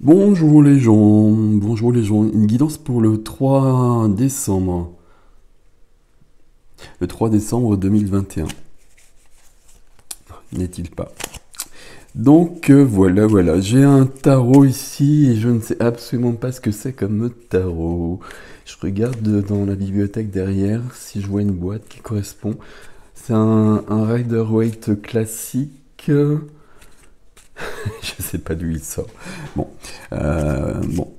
Bonjour les gens, une guidance pour le 3 décembre, le 3 décembre 2021, n'est-il pas? Donc voilà, j'ai un tarot ici et je ne sais absolument pas ce que c'est comme tarot. Je regarde dans la bibliothèque derrière si je vois une boîte qui correspond. C'est un Rider-Waite classique. Je sais pas d'où il sort. Bon, bon,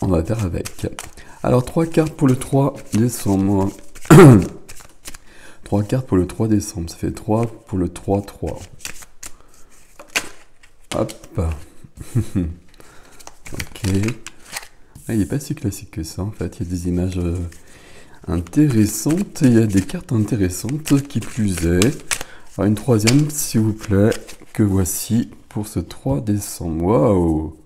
on va faire avec. Alors, trois cartes pour le 3 décembre. Trois cartes pour le 3 décembre. Ça fait 3 pour le 3-3. Hop. Ok. Ah, il n'est pas si classique que ça, en fait. Il y a des images intéressantes. Et il y a des cartes intéressantes, qui plus est. Alors, une troisième, s'il vous plaît, que voici pour ce 3 décembre. Waouh!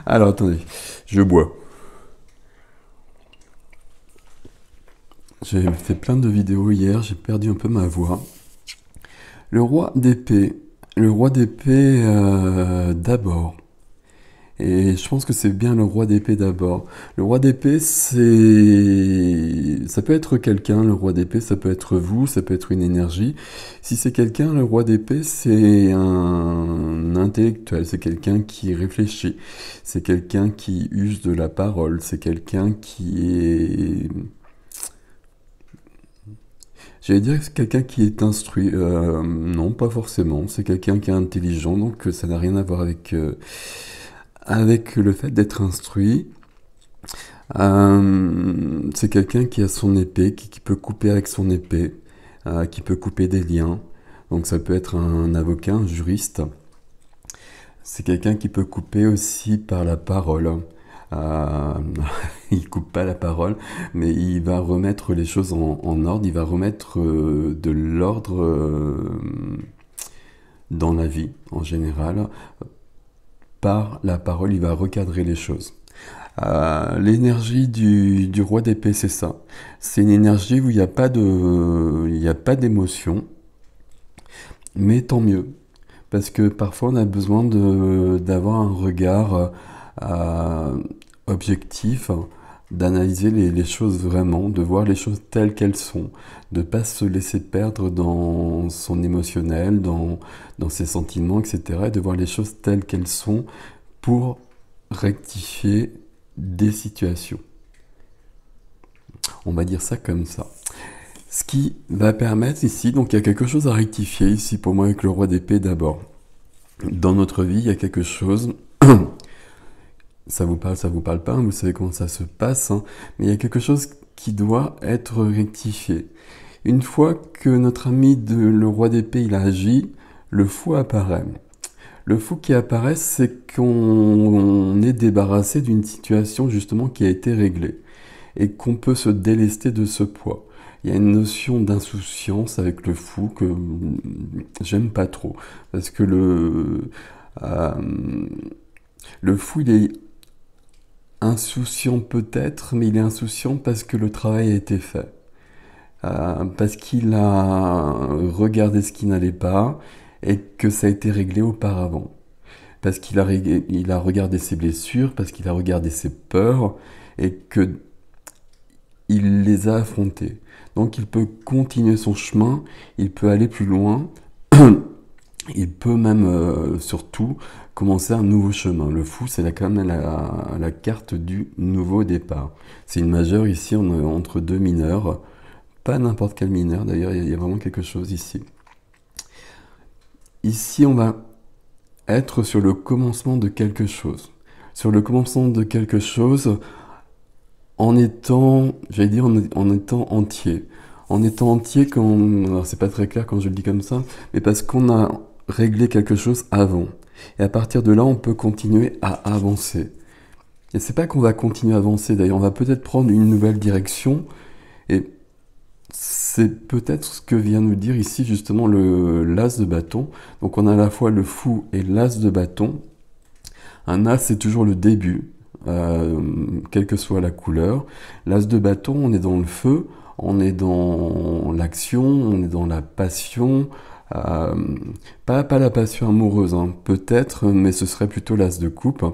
Alors, attendez. Je bois. J'ai fait plein de vidéos hier, j'ai perdu un peu ma voix. Le roi d'épée. Le roi d'épée d'abord. Et je pense que c'est bien le roi d'épée d'abord. Le roi d'épée, c'est... Ça peut être quelqu'un, le roi d'épée, ça peut être vous, ça peut être une énergie. Si c'est quelqu'un, le roi d'épée, c'est un intellectuel, c'est quelqu'un qui réfléchit, c'est quelqu'un qui use de la parole, c'est quelqu'un qui est... J'allais dire que c'est quelqu'un qui est instruit. Non, pas forcément. C'est quelqu'un qui est intelligent, donc ça n'a rien à voir avec le fait d'être instruit. C'est quelqu'un qui a son épée, qui peut couper avec son épée, qui peut couper des liens. Donc ça peut être un avocat, un juriste. C'est quelqu'un qui peut couper aussi par la parole. Euh, il coupe pas la parole, mais il va remettre les choses en ordre, il va remettre de l'ordre dans la vie en général. Par la parole, il va recadrer les choses. L'énergie du roi d'épée, c'est ça. C'est une énergie où il n'y a pas d'émotion, mais tant mieux. Parce que parfois on a besoin d'avoir un regard euh, objectif, d'analyser les choses vraiment, de voir les choses telles qu'elles sont, de ne pas se laisser perdre dans son émotionnel, dans ses sentiments, etc. Et de voir les choses telles qu'elles sont pour rectifier des situations. On va dire ça comme ça. Ce qui va permettre ici, donc il y a quelque chose à rectifier ici pour moi avec le roi d'épée d'abord. Dans notre vie, il y a quelque chose, ça vous parle pas, vous savez comment ça se passe, hein, mais il y a quelque chose qui doit être rectifié. Une fois que notre ami le roi d'épée il a agi, le fou apparaît. Le fou qui apparaît, c'est qu'on est débarrassé d'une situation justement qui a été réglée et qu'on peut se délester de ce poids. Il y a une notion d'insouciance avec le fou que j'aime pas trop. Parce que euh, le fou, il est insouciant peut-être, mais il est insouciant parce que le travail a été fait. Parce qu'il a regardé ce qui n'allait pas et que ça a été réglé auparavant. Parce il a regardé ses blessures, parce qu'il a regardé ses peurs et que il les a affrontés. Donc il peut continuer son chemin, il peut aller plus loin, il peut même surtout commencer un nouveau chemin. Le fou, c'est quand même la carte du nouveau départ. C'est une majeure ici, on est entre deux mineurs, pas n'importe quel mineur d'ailleurs, il y a vraiment quelque chose ici. Ici, on va être sur le commencement de quelque chose. Sur le commencement de quelque chose, en étant, j'allais dire, en étant entier. En étant entier, alors c'est pas très clair quand je le dis comme ça, mais parce qu'on a réglé quelque chose avant. Et à partir de là, on peut continuer à avancer. Et c'est pas qu'on va continuer à avancer, d'ailleurs, on va peut-être prendre une nouvelle direction, et c'est peut-être ce que vient nous dire ici justement l'as de bâton. Donc on a à la fois le fou et l'as de bâton. Un as, c'est toujours le début, quelle que soit la couleur. L'as de bâton, on est dans le feu, on est dans l'action, on est dans la passion, Euh, pas la passion amoureuse, hein, peut-être, mais ce serait plutôt l'as de coupe.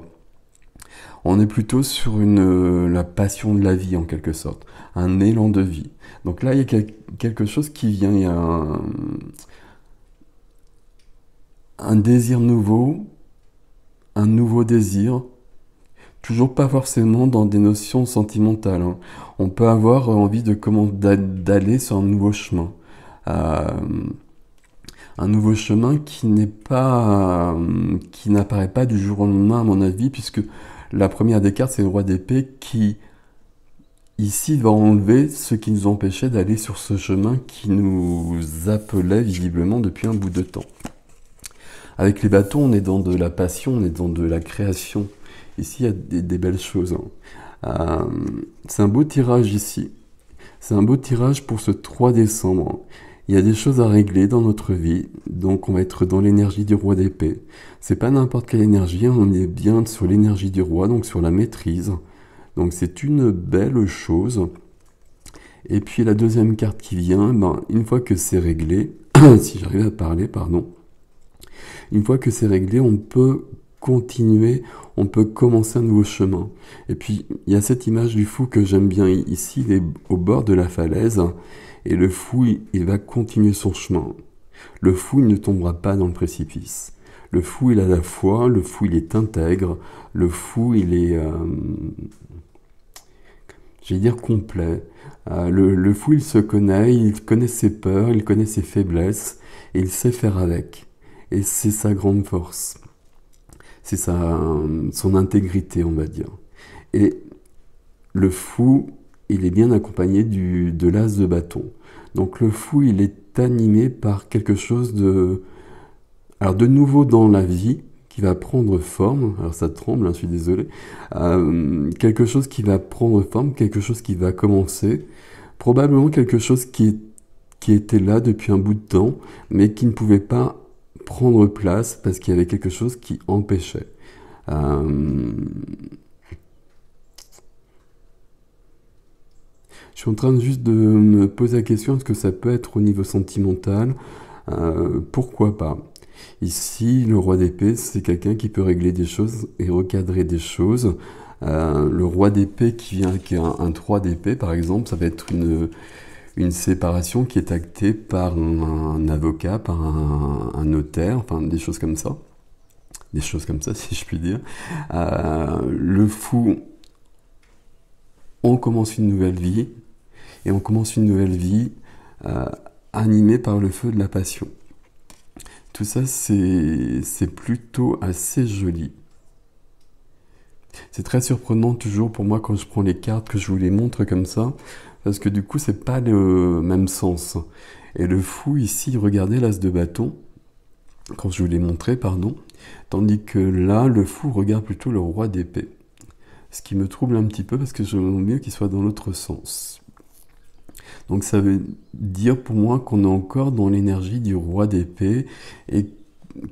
On est plutôt sur la passion de la vie en quelque sorte, un élan de vie. Donc là, il y a quelque chose qui vient, il y a un désir nouveau, un nouveau désir, toujours pas forcément dans des notions sentimentales, hein. On peut avoir envie d'aller sur Euh, un nouveau chemin qui n'est pas, qui n'apparaît pas du jour au lendemain à mon avis, puisque la première des cartes c'est le roi d'épée qui ici va enlever ce qui nous empêchait d'aller sur ce chemin qui nous appelait visiblement depuis un bout de temps. Avec les bâtons, on est dans de la passion, on est dans de la création. Ici, il y a des belles choses, hein. C'est un beau tirage ici. C'est un beau tirage pour ce 3 décembre. Il y a des choses à régler dans notre vie, donc on va être dans l'énergie du roi d'épée. C'est pas n'importe quelle énergie, on est bien sur l'énergie du roi, donc sur la maîtrise. Donc c'est une belle chose. Et puis la deuxième carte qui vient, une fois que c'est réglé, si j'arrive à parler, pardon, une fois que c'est réglé, on peut continuer, on peut commencer un nouveau chemin. Et puis il y a cette image du fou que j'aime bien ici, il est au bord de la falaise, et le fou, il va continuer son chemin. Le fou, il ne tombera pas dans le précipice. Le fou, il a la foi, le fou, il est intègre, le fou, il est, j'allais dire complet. Le fou, il se connaît, il connaît ses peurs, il connaît ses faiblesses, et il sait faire avec. Et c'est sa grande force. C'est son intégrité, on va dire. Et le fou, il est bien accompagné de l'as de bâton. Donc le fou, il est animé par quelque chose alors de nouveau dans la vie, qui va prendre forme, alors ça tremble, hein, je suis désolé, quelque chose qui va prendre forme, quelque chose qui va commencer, probablement quelque chose qui était là depuis un bout de temps, mais qui ne pouvait pas prendre place parce qu'il y avait quelque chose qui empêchait. Je suis en train juste de me poser la question, est-ce que ça peut être au niveau sentimental? Pourquoi pas? Ici, le roi d'épée, c'est quelqu'un qui peut régler des choses et recadrer des choses. Le roi d'épée qui est un 3 d'épée, par exemple, ça va être une séparation qui est actée par un avocat, par un notaire, enfin des choses comme ça. Des choses comme ça, si je puis dire. Le fou, on commence une nouvelle vie, et on commence une nouvelle vie animée par le feu de la passion. Tout ça, c'est plutôt assez joli. C'est très surprenant toujours pour moi quand je prends les cartes, que je vous les montre comme ça, parce que du coup, c'est pas le même sens. Et le fou ici, regardez l'as de bâton, quand je vous l'ai montré, pardon, tandis que là, le fou regarde plutôt le roi d'épée. Ce qui me trouble un petit peu parce que j'aimerais mieux qu'il soit dans l'autre sens. Donc ça veut dire pour moi qu'on est encore dans l'énergie du roi d'épée et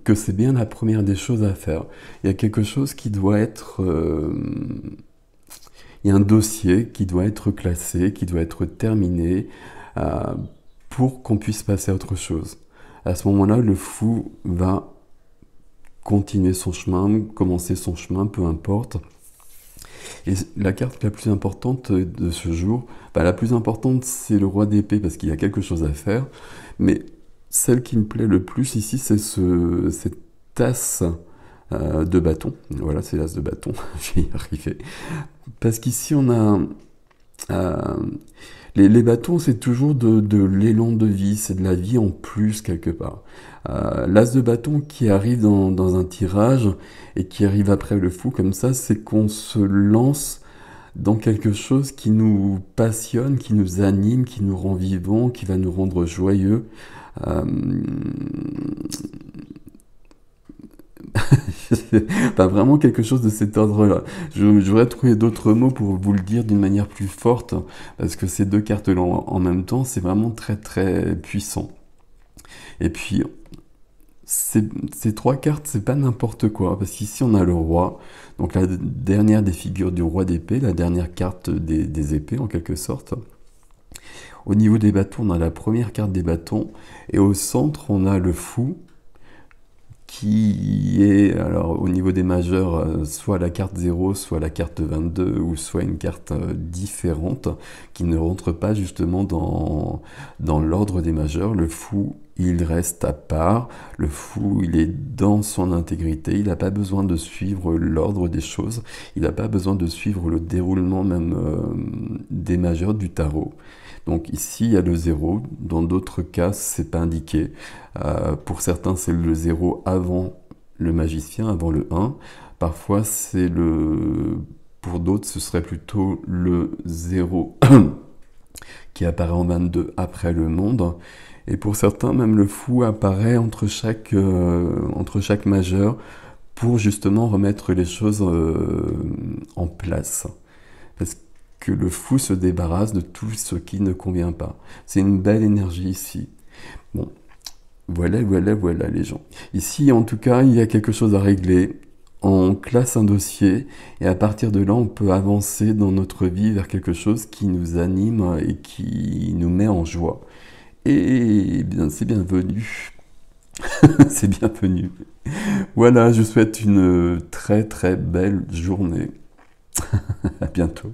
que c'est bien la première des choses à faire. Il y a quelque chose qui doit être... il y a un dossier qui doit être classé, qui doit être terminé pour qu'on puisse passer à autre chose. À ce moment-là, le fou va continuer son chemin, commencer son chemin, peu importe. Et la carte la plus importante de ce jour, la plus importante c'est le roi d'épée parce qu'il y a quelque chose à faire, mais celle qui me plaît le plus ici c'est cette as de bâton. Voilà, c'est l'as de bâton, je vais y arriver. Parce qu'ici on a... les bâtons, c'est toujours de l'élan de vie, c'est de la vie en plus quelque part. L'as de bâton qui arrive dans un tirage et qui arrive après le fou comme ça, c'est qu'on se lance dans quelque chose qui nous passionne, qui nous anime, qui nous rend vivants, qui va nous rendre joyeux. Vraiment quelque chose de cet ordre-là. J'aurais trouvé d'autres mots pour vous le dire d'une manière plus forte, parce que ces deux cartes-là en même temps, c'est vraiment très très puissant. Et puis, ces trois cartes, c'est pas n'importe quoi, parce qu'ici on a le roi, donc la dernière des figures du roi d'épée, la dernière carte des épées en quelque sorte. Au niveau des bâtons, on a la première carte des bâtons, et au centre, on a le fou, qui est, alors au niveau des majeurs, soit la carte 0, soit la carte 22, ou soit une carte différente, qui ne rentre pas justement dans l'ordre des majeurs. Le fou, il reste à part, le fou, il est dans son intégrité, il n'a pas besoin de suivre l'ordre des choses, il n'a pas besoin de suivre le déroulement même des majeurs du tarot. Donc ici, il y a le 0. Dans d'autres cas, c'est pas indiqué. Pour certains, c'est le 0 avant le magicien, avant le 1. Parfois, pour d'autres, ce serait plutôt le 0 qui apparaît en 22 après le monde. Et pour certains, même le fou apparaît entre chaque majeur pour justement remettre les choses en place. Parce que le fou se débarrasse de tout ce qui ne convient pas. C'est une belle énergie ici. Bon, voilà les gens. Ici, en tout cas, il y a quelque chose à régler. On classe un dossier et à partir de là, on peut avancer dans notre vie vers quelque chose qui nous anime et qui nous met en joie. Et bien, c'est bienvenu. C'est bienvenu. Voilà, je vous souhaite une très très belle journée. À bientôt.